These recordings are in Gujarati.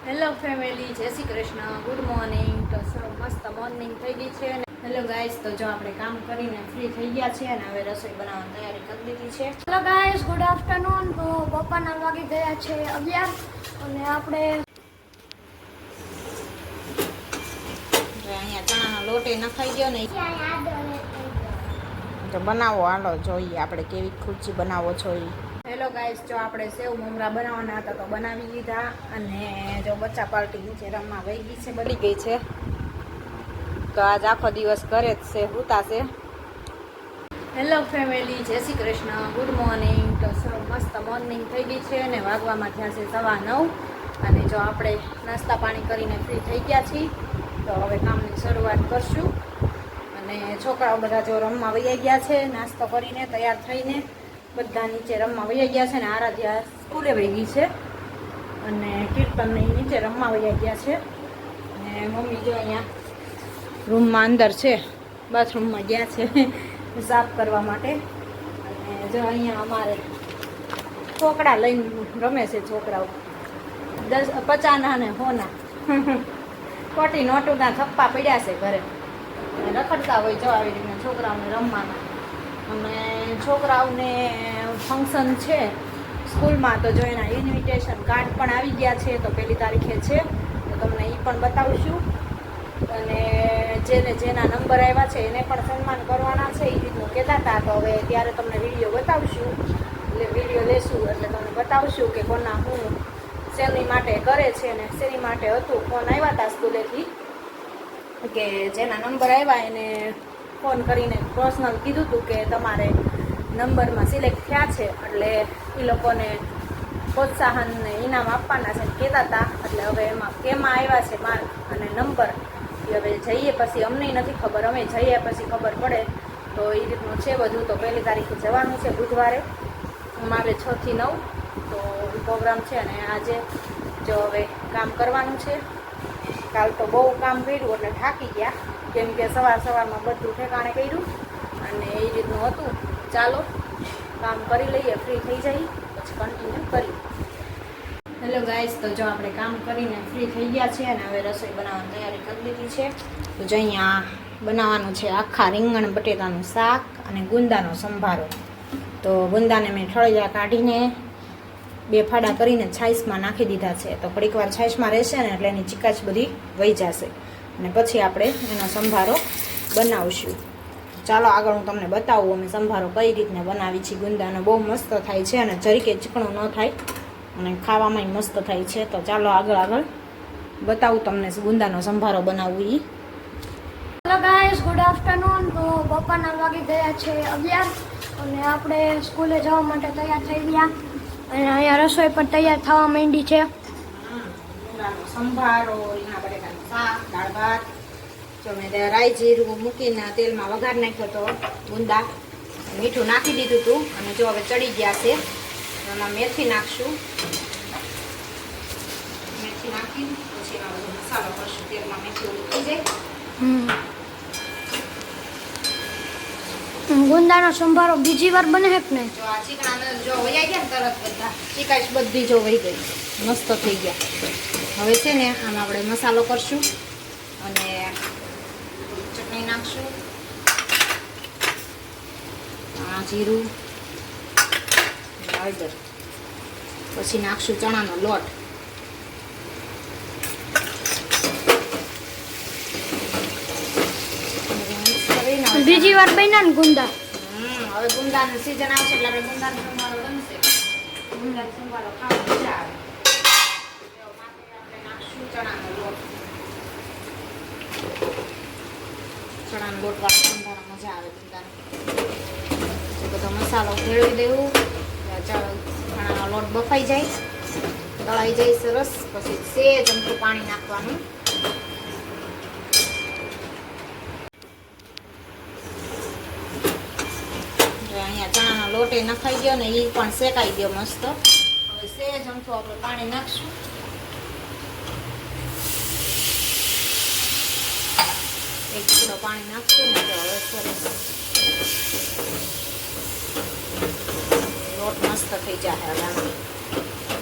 હેલો ફેમિલી, જય શ્રી કૃષ્ણ, ગુડ મોર્નિંગ. તો મસ્ત મોર્નિંગ થઈ ગઈ છે. હેલો ગાઈસ, તો જો આપણે કામ કરીને ફ્રી થઈ ગયા છે અને હવે રસોઈ બનાવવાની તૈયારી કરી દીધી છે. Hello guys, good afternoon. તો બપોરના વાગી ગયા છે 11 અને આપણે અહીંયા ચણાનો લોટ નખાઈ ગયો ને તો બનાવો. હાલો જોઈએ આપણે કેવી ખુરચી બનાવો છો. હેલો ગાઈસ, જો આપણે સેવ મમરા બનાવવાના હતા તો બનાવી લીધા અને જો બચ્ચા પાર્ટી નીચે રમવા વહી ગઈ છે, બની ગઈ છે. તો આજ આખો દિવસ ઘરે જ છે, હુતાશે. હેલો ફેમિલી, જય શ્રી કૃષ્ણ, ગુડ મોર્નિંગ. તો મસ્ત મોર્નિંગ થઈ ગઈ છે અને વાગવામાં થયા છે 9:15 અને જો આપણે નાસ્તા પાણી કરીને ફ્રી થઈ ગયા છીએ તો હવે કામની શરૂઆત કરશું. અને છોકરાઓ બધા જો રમવા વહી ગયા છે, નાસ્તો કરીને તૈયાર થઈને બધા નીચે રમવા વહી ગયા છે. અને આરાધ્યા સ્કૂલે વહી ગઈ છે અને કીર્તન નીચે રમવા વહી ગયા છે. અને મમ્મી જો અહીંયા રૂમમાં અંદર છે, બાથરૂમમાં ગયા છે સાફ કરવા માટે. અને જો અહીંયા અમારે છોકરા લઈને રમે છે છોકરાઓ, 50ના ને 100ના ખોટી નોટોના થપ્પા પડ્યા છે ઘરે અને રખડતા હોય જો આવી રીતે છોકરાઓને રમવાના. અને છોકરાઓને ફંક્શન છે સ્કૂલમાં, તો જો એના ઇન્વિટેશન કાર્ડ પણ આવી ગયા છે. તો 1 તારીખે છે, તો તમને એ પણ બતાવશું. અને જેના નંબર આવ્યા છે એને પણ સન્માન કરવાના છે, એ રીતનું કહેતા હતા. તો હવે ત્યારે તમને વિડીયો બતાવશું, એટલે વિડીયો લેશું એટલે તમને બતાવશું કે કોના હું શેની માટે કરે છે અને શેની માટે હતું. ફોન આવ્યા હતા સ્કૂલેથી કે જેના નંબર આવ્યા એને ફોન કરીને પર્સનલ કીધું હતું કે તમારે નંબરમાં સિલેક્ટ થયા છે એટલે એ લોકોને પ્રોત્સાહન ને ઇનામ આપવાના છે કહેતા હતા. એટલે હવે એમાં કેમાં આવ્યા છે માર્ક અને નંબર એ હવે જઈએ પછી અમને નથી ખબર, અમે જઈએ પછી ખબર પડે. તો એ રીતનું છે બધું. તો 1 તારીખે જવાનું છે બુધવારે અમારે 6 થી 9 તો પ્રોગ્રામ છે. અને આજે જો હવે કામ કરવાનું છે. કાલ તો બહુ કામ કર્યું એટલે થાકી ગયા, કેમ કે સવારમાં બધું ઠેકાણે કર્યું અને એ રીતનું હતું. ચાલો કામ કરી લઈએ, ફ્રી થઈ જઈએ પછી કન્ટિન્યુ કરી. હેલો ગાઈસ, તો જો આપણે કામ કરીને ફ્રી થઈ ગયા છે અને હવે રસોઈ બનાવવાની તૈયારી કરી દીધી છે. તો જો અહીંયા બનાવવાનું છે આખા રીંગણ બટેટાનું શાક અને ગુંદાનો સંભારો. તો ગુંદાને મેં ઠળિયા કાઢીને 2 ફાડા કરીને છાશમાં નાખી દીધા છે. તો ઘડીક વાર છાશમાં રહેશે ને એટલે એની ચીકાશ બધી વહી જશે અને પછી આપણે એનો સંભારો બનાવશું. ચાલો આગળ હું તમને બતાવું અમે સંભારો કઈ રીતને બનાવી છે. ગુંદાનો બહુ મસ્ત થાય છે અને જરીકે ચીકણું ન થાય અને ખાવામાં મસ્ત થાય છે. તો ચાલો આગળ બતાવું તમને ગુંદાનો સંભારો બનાવવું ઈ. Hello guys, good afternoon. તો બપોરના વાગી ગયા છે 11 અને આપણે સ્કૂલે જવા માટે તૈયાર થઈ ગયા અને અહીંયા રસોઈ પણ તૈયાર થવા માંડી છે. ગુંદાનો સંભારો, રીંગણા બટેટાનું શાક, દાળ ભાત. જો મેં રાઈ જીરું મૂકીને તેલમાં વઘાર નાખ્યો તો ગુંદા, મીઠું નાખી દીધું હતું અને જો હવે ચડી ગયા છે. એમાં મેથી નાખશું, મેથી નાખી પછી એમાં બધો મસાલો કરશું. તેલમાં મેથી ઉડી જાય. ગુંદાનો સંભારો બીજી વાર બને છે ને? જો આ ચીકણા જો વહી ગયા ને તરત બધા ચીકાશ બધી જો વહી ગઈ, મસ્ત થઈ ગયા. હવે છે ને આમાં આપણે મસાલો કરશું અને ચટણી નાખશું, આ જીરું, હળદર, પછી નાખશું ચણાનો લોટ. બીજી વાર બન્યા ને ગુંદા? હવે ગુંદાની સીઝન આવશે એટલે આપણે ગુંદાનો સંભારો બનશે. ગુંદાનો સંભારો ખાવા મજા આવે. આપણે નાખશું ચણાનો લોટ. ચણાનો લોટ વાળો સંભારો મજા આવે ગુંદાનો. બધો મસાલો ભેળવી દેવું, ચણાનો લોટ બફાઈ જાય, તળાઈ જાય સરસ. પછી સેજ અમથું પાણી નાખવાનું. અહીંયા ચણાનો લોટ નખાઈ ગયો ને એ પણ શેકાઈ ગયો મસ્ત. હવે સેજ અમથું આપણે પાણી નાખશું. 1 કિલો પાણી નાખશું ને તો હવે સરસ લોટ મસ્ત થઈ જાય. હવે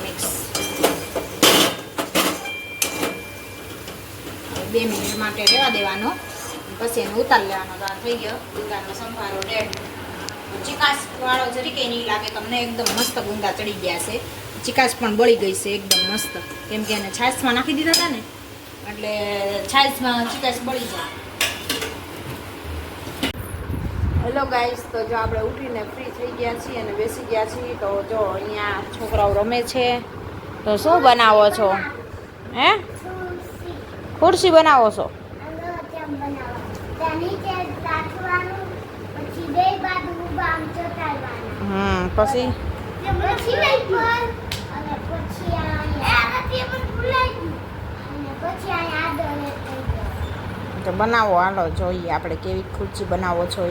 મિક્સ 2 મિનિટ માટે રહેવા દેવાનો, પછી એને ઉતારી લેવાનો. તો આ થઈ ગયો ગુંદાનો સંભારો રેડી. ચીકાશ વાળો જરીકે નહીં લાગે તમને, એકદમ મસ્ત ગુંદા ચડી ગયા છે. ચીકાશ પણ બળી ગઈ છે એકદમ મસ્ત, કેમ કે એને છાશમાં નાખી દીધા હતા ને, એટલે છાશમાં ચીકાશ બળી જાય. હેલો ગાઈસ, તો જો આપણે ઉઠીને ફ્રી થઈ ગયા છીએ અને બેસી ગયા છીએ. તો જો અહીંયા છોકરાઓ રમે છે. તો શું બનાવો છો? હે, ખુરશી બનાવો છો? પછી તો બનાવો, હાલો જોઈએ આપણે કેવી ખુરશી બનાવો છો.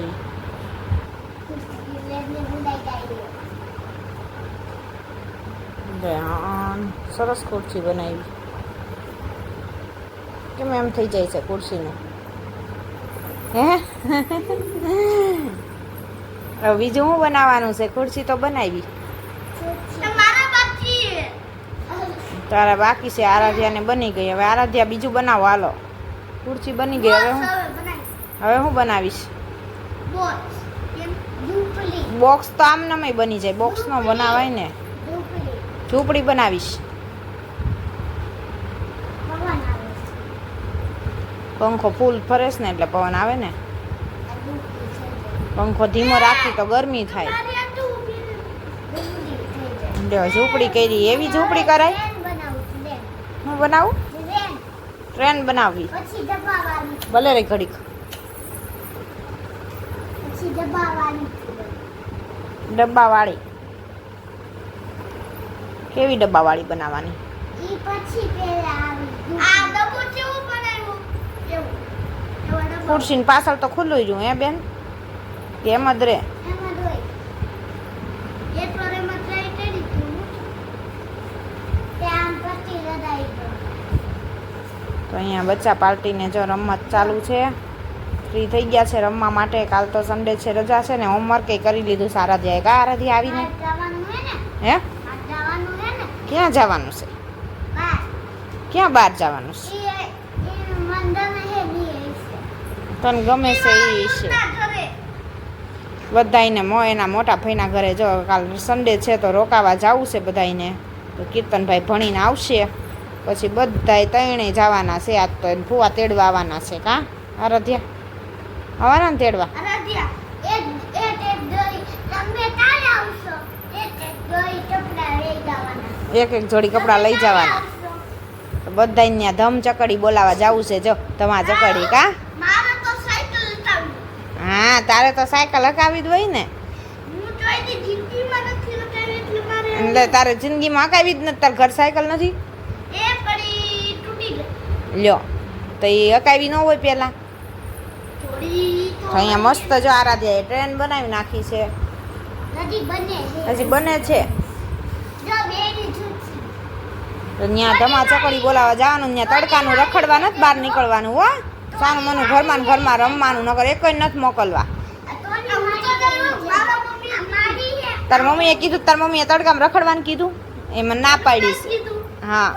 સરસ ખુરશી બનાવી. કેમ એમ થઈ જાય છે ખુરશીને? હે હવે બીજું શું બનાવવાનું છે? ખુરશી તો બનાવી, તારા બાકી છે. આરાધ્યાને બની ગઈ. હવે આરાધ્યા બીજું બનાવો, હાલો. ખુરશી બની ગઈ. હવે હું બનાવીશ? બોક્સ તો આમ નમે બની જાય, બોક્સ નો બનાવાય ને. ઝૂંપડી બનાવીશ. પંખો ફૂલ ફરેશ ને એટલે પવન આવે ને. પંખો ધીમો રાખી તો ગરમી થાય. ઝૂંપડી કરી, એવી ઝૂંપડી કરાય. હું બનાવું? ટ્રેન બનાવવી. ભલે રે ઘડીક. ડબ્બાવાળી. કેવી ડબ્બાવાળી બનાવવાની? ખુરશી પાછળ તો ખુલ્લું રહ્યું હે બેન, એમ જ રે. તો અહીંયા બચ્ચા પાર્ટીને જો રમત ચાલુ છે. ફ્રી થઈ ગયા છે રમવા માટે. કાલ તો સન્ડે છે, રજા છે ને. હોમવર્ક કરી લીધું સારા જાય. કા આરાધી આવીને? હે, ક્યાં જવાનું છે? ક્યાં બહાર જવાનું છે? તને ગમે છે એ છે બધાઈને. એના મોટા ભાઈના ઘરે જો કાલ સન્ડે છે તો રોકાવા જવું છે બધાઈને. તો કીર્તનભાઈ ભણીને આવશે પછી બધાય ત્રણેય જવાના છે. આજ તો એને ફુવા તેડવા આવવાના છે. કા આરાધ્યા આવવાના ને તેડવા? એક એક જોડી કપડાં લઈ જવાના. તો બધાને ત્યાં ધમ ચકડી બોલાવા જવું છે. જો ધમા ચકડી. કા? હા, તારે તો સાયકલ હકાવી જ હોય ને. એટલે તારે જિંદગીમાં હકાવી જ નથી. તાર ઘર સાયકલ નથી? લ્યો, તો એ હકાવી ન હોય પેલા. તો અહીંયા મસ્ત જો આરાધ્યાએ ટ્રેન બનાવી નાખી છે. હજી બને છે. ત્યાં ધમા ચકડી બોલાવા જવાનું. ત્યાં તડકાનું રખડવા નથી બહાર નીકળવાનું. હો, સાનું મનું ઘરમાં ને ઘરમાં રમવાનું. નકર એક નથી મોકલવા. તાર મમ્મીએ કીધું, તાર મમ્મીએ તડકામાં રખડવાનું કીધું? એ મને ના પાડીશ. હા,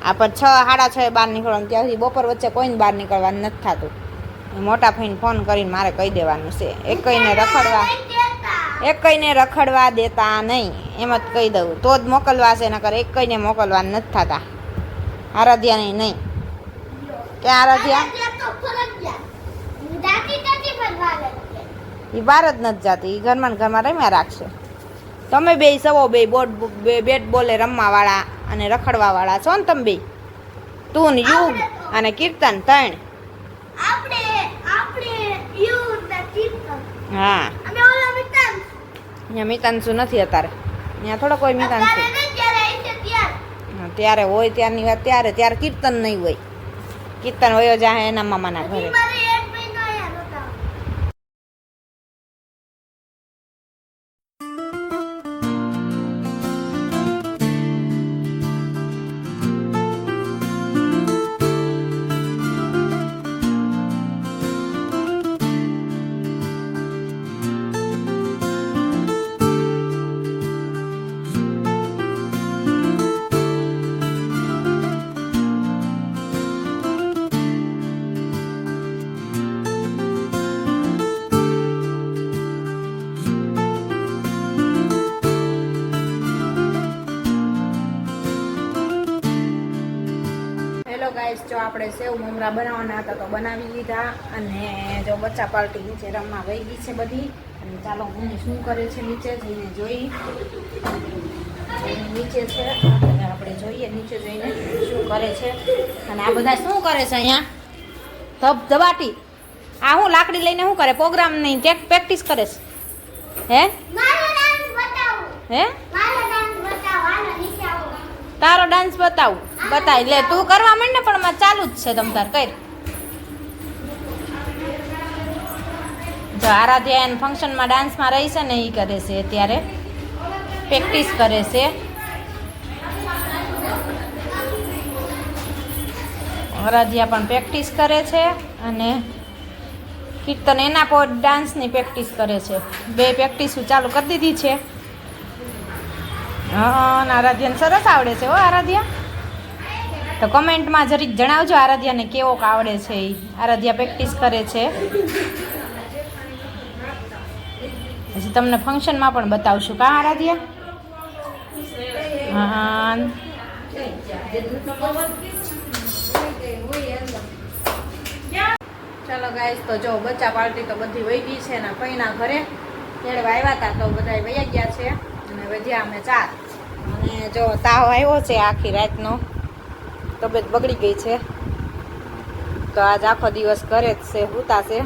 આ પણ 6:30 બહાર નીકળવાનું. ત્યાંથી બપોર વચ્ચે કોઈને બહાર નીકળવાનું નથી થતું. મોટા ભાઈને ફોન કરીને મારે કહી દેવાનું છે. એકઈને રખડવા દેતા નહીં, એમ જ કહી દઉં તો જ મોકલવા છે. નકર એકઈને મોકલવા નથી થતા. આરાધ્યાને નહીં. કે આરાધ્યા એ બહાર જ નથી જતી. એ ઘરમાં ને ઘરમાં રમ્યા રાખશે. તમે બે સવો બેટ બોલે રમવા વાળા અને રખડવા વાળા છો ને તમે બે. તું ને યુગ અને કીર્તન ત્રણ. હા, અહીંયા મિતાંશુ નથી અત્યારે. અહીંયા થોડો કોઈ મિતાંશુ. ત્યારે હોય ત્યારની વાત. ત્યારે કીર્તન નહીં હોય. કીર્તન વયો જાય એના મામાના ઘરે. હેલો ગાઈસ, જો આપણે સેવ મમરા બનાવવાના હતા તો બનાવી લીધા. અને જો બચ્ચા પાર્ટી નીચે રમવા વહી ગઈ છે બધી. અને ચાલો મમ્મી શું કરે છે નીચે જઈને જોઈ. નીચે છે આપણે જોઈએ, નીચે જઈને શું કરે છે. અને આ બધા શું કરે છે અહીંયા ધબાટી? આ હું લાકડી લઈને શું કરે? પ્રોગ્રામ નહીં, પ્રેક્ટિસ કરે છે. હે હે તારો ડાન્સ બતાવું? બતાવી લે, તું કરવા માંડ ને. પણ માં ચાલુ જ છે, તમ તાર કર. જો આરાધ્યા એને ફંક્શનમાં ડાન્સમાં રહી છે ને, એ કરે છે અત્યારે, પ્રેક્ટિસ કરે છે. આરાધ્યા પણ પ્રેક્ટિસ કરે છે અને કીર્તન એના પર ડાન્સની પ્રેક્ટિસ કરે છે. બે પ્રેક્ટિસ ચાલુ કરી દીધી છે. હા, આરાધ્યાને સરસ આવડે છે હો. આરાધ્યા તો કમેન્ટમાં જરીક જણાવજો આરાધ્યાને કેવોક આવડે છે. એ આરાધ્યા પ્રેક્ટિસ કરે છે. પછી તમને ફંક્શનમાં પણ બતાવશું કા આરાધ્યા? હા. ચાલો ગાઈસ, તો જો બચ્ચા પાર્ટી તો બધી વહી ગઈ છે ને પૈના ઘરે તેડવા આવ્યા હતા તો બધા વહી ગયા છે. અને વધ્યા અમે 4. અને જો તાવ આવ્યો છે આખી રાતનો, તબિયત બગડી ગઈ છે. તો આજ આખો દિવસ ઘરે જ છે, સૂતા છે.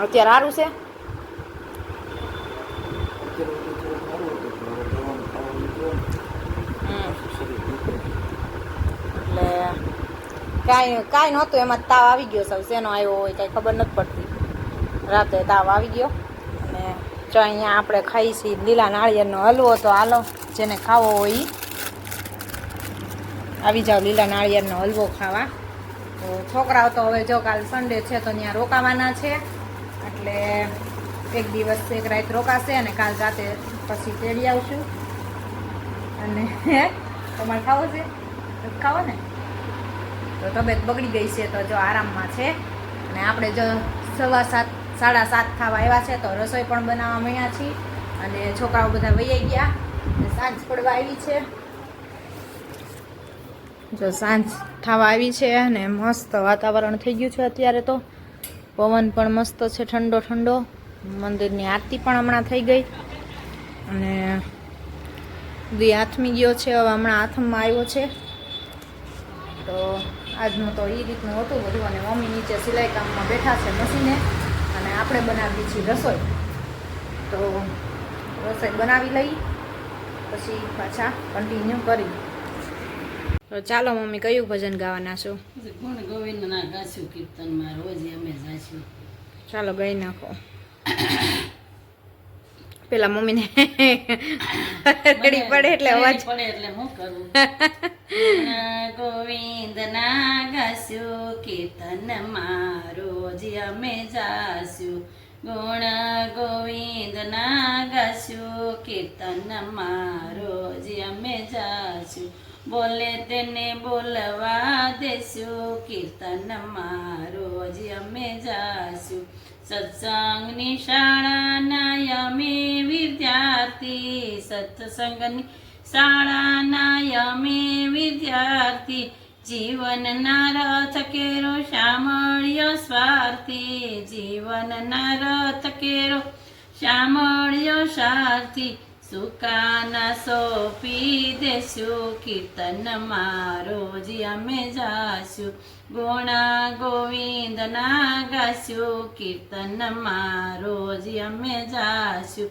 અત્યારે સારું છે. એટલે કાંઈ નહોતું, એમાં તાવ આવી ગયો. સૌ શેનો આવ્યો હોય કાંઈ ખબર નથી પડતી. રાતે તાવ આવી ગયો. અને જો અહીંયા આપણે ખાઈ છીએ લીલા નાળિયેરનો હલવો. તો હાલો, જેને ખાવો હોય એ આવી જાઓ લીલા નાળિયેરનો હલવો ખાવા. તો છોકરાઓ તો હવે જો કાલ સન્ડે છે તો ત્યાં રોકાવાના છે. એટલે એક દિવસ એક રાત રોકાશે અને કાલ રાતે પછી તેડી આવશું. અને તમારે ખાવો છે? ખાવો ને? તો તબિયત બગડી ગઈ છે તો જો આરામમાં છે. અને આપણે જો 7:15 7:30 થવા આવ્યા છે તો રસોઈ પણ બનાવવા માંડ્યા છીએ. અને છોકરાઓ બધા વૈયા ગયા. સાંજ પડવા આવી છે. જો સાંજ થવા આવી છે અને મસ્ત વાતાવરણ થઈ ગયું છે અત્યારે. તો પવન પણ મસ્ત છે, ઠંડો ઠંડો. મંદિરની આરતી પણ હમણાં થઈ ગઈ. અને દી હાથમી ગયો છે, હવે હમણાં હાથમાં આવ્યો છે. તો આજનું તો એ રીતનું હતું બધું. અને મમ્મી નીચે સિલાઈ કામમાં બેઠા છે મશીને. અને આપણે બનાવીએ છીએ રસોઈ. તો રસોઈ બનાવી લઈ પછી પાછા કન્ટિન્યુ કરી. તો ચાલો મમ્મી, કયું ભજન ગાવાના છો? ગુણ ગોવિંદના ગાશું કીર્તનમાં રોજ અમે જાશું. ચાલો ગાઈ નાખો. પેલા મમ્મીને રડી પડે એટલે અવાજ પડે એટલે હું કરું. ગુણ ગોવિંદના ગાશું કીર્તનમાં રોજ અમે જાશું. ગુણ ગોવિંદના ગાશું કીર્તનમાં રોજ અમે જાશું. બોલે તેને બોલવા દેશું કીર્તનમાં રોજ અમે જાશું. સત્સંગની શાળાના અમે વિદ્યાર્થી, સત્સંગની શાળાના અમે વિદ્યાર્થી. જીવનના રથ કેરો શામળ્યો સ્વાર્થી, જીવનના રથ કેરો શામળ્યો સ્વાર્થી. સુકાના સોંપી દેશું કીર્તનમાં રોજ અમે જાશું. ગુણ ગોવિંદના ગાશું કીર્તનમાં રોજ અમે જાશું.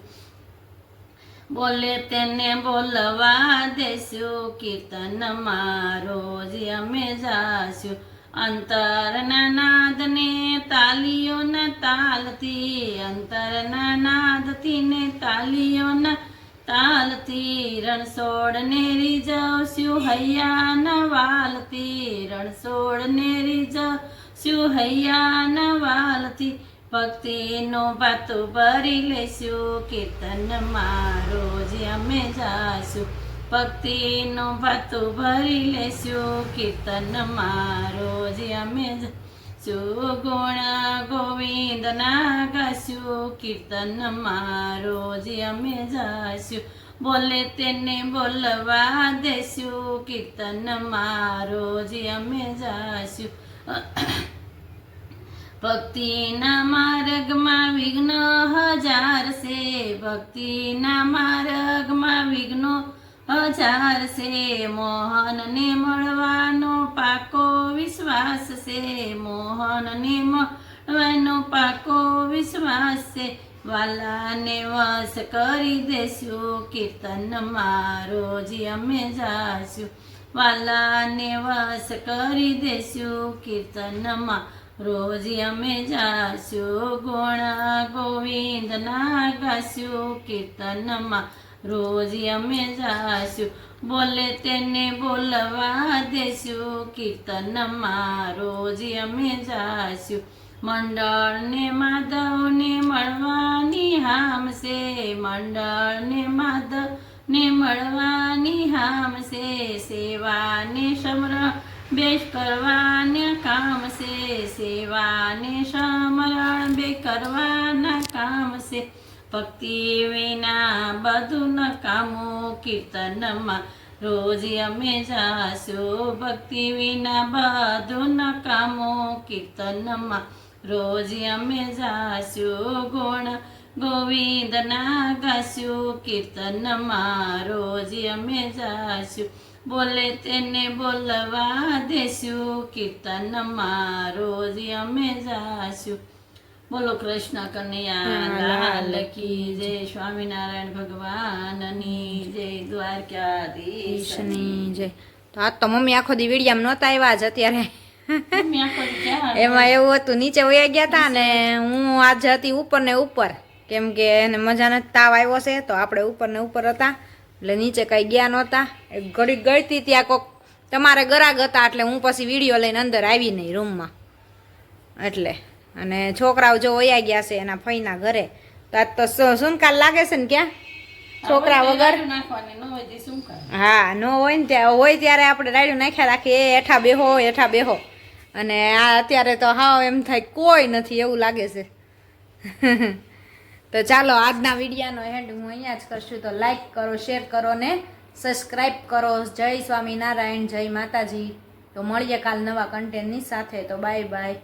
બોલે તેને બોલવા દેશું કીર્તનમાં રોજ અમે જાશું. અંતરના નાદને તાલીઓના તાલથી, અંતરના નાદથી ને તાલીઓના તાલથી. રણછોડને રીઝવશું હૈયાના વાલથી, રણછોડને રીઝવશું હૈયાના વાલથી. ભક્તિનો ભાતું ભરી લેશું કીર્તનમાં રોજ અમે જાશું. ભક્તિનો ભાતું ભરી લેશું કીર્તનમાં રોજ અમે જાશું. ગુણ ગોવિંદના ગાશું કીર્તનમાં રોજ અમે જાશું. બોલે તેને બોલવા દેશું, કીર્તનમાં રોજ અમે જાશું. ભક્તિના માર્ગમાં વિઘ્ન હજાર છે, ભક્તિના માર્ગમાં વિઘ્નો હજાર છે. મોહનને મળવાનો પાકો વિશ્વાસ છે, મોહનને મળવાનો પાકો વિશ્વાસ છે. વાલાને વશ કરી દેશું, કીર્તનમાં રોજ અમે જાશું. વાલાને વશ કરી દેશું, કીર્તનમાં રોજ અમે જાશું. ગુણ ગોવિંદના ગાશું, કીર્તનમાં રોજ અમે જાશું. બોલે તેને બોલવા દેશું, કીર્તનમાં રોજ અમે જાશું. મંડળને માધવને મળવાની હામ છે, મંડળને માધવને મળવાની હામ છે. સેવાને સમરણ બેસ કરવાના કામ છે, સેવાને સમરણ બે કરવાના કામ છે. ભક્તિ વિના બધું નકામું, કીર્તનમાં રોજ અમે જાશું. ભક્તિ વિના બધું નકામું, કીર્તનમાં રોજ અમે જાશું. ગુણ ગોવિંદના ગાશું, કીર્તનમાં રોજ અમે જાશું. બોલે તેને બોલવા દેશું, કીર્તનમાં રોજ અમે જાશું. બોલો કૃષ્ણ કનૈયા લાલ કી જય, સ્વામિનારાયણ ભગવાનની જય, દ્વારકાધીશની જય. તો આજ તો મમ્મી આખો દી વિડીયામાં નહોતા આવ્યા જ અત્યારે. મમ્મી આખો દી ક્યાં એમાં એવું હતું, નીચે વયા ગયા હતા ને હું આજ હતી ઉપર ને ઉપર, કેમ કે એને મજા નથી, તાવ આવ્યો છે તો આપણે ઉપર ને ઉપર હતા એટલે નીચે કઈ ગયા નહોતા. ઘડી ગળતી ત્યાં કોક તમારે ગરાગ હતા એટલે હું પછી વિડીયો લઈને અંદર આવી નહીં રૂમમાં એટલે. અને છોકરાઓ જો વયા ગયા છે એના ફઈના ઘરે, તો આજ તો સુનકાલ લાગે છે ને ક્યાં છોકરા વગર. નાખવાની ન હોય તે શું કરે? હા ન હોય ને ત્યાં હોય ત્યારે આપણે રાડ્યું નાખ્યા રાખીએ, એ હેઠા બેહો હેઠા બેહો. અને આ અત્યારે તો હાવ એમ થાય કોઈ નથી એવું લાગે છે. તો ચાલો આજના વિડીયાનો એન્ડ હું અહીંયા જ કરશું. તો લાઈક કરો, શેર કરો ને સબસ્ક્રાઈબ કરો. જય સ્વામિનારાયણ, જય માતાજી. તો મળીએ કાલ નવા કન્ટેન્ટની સાથે. તો બાય બાય.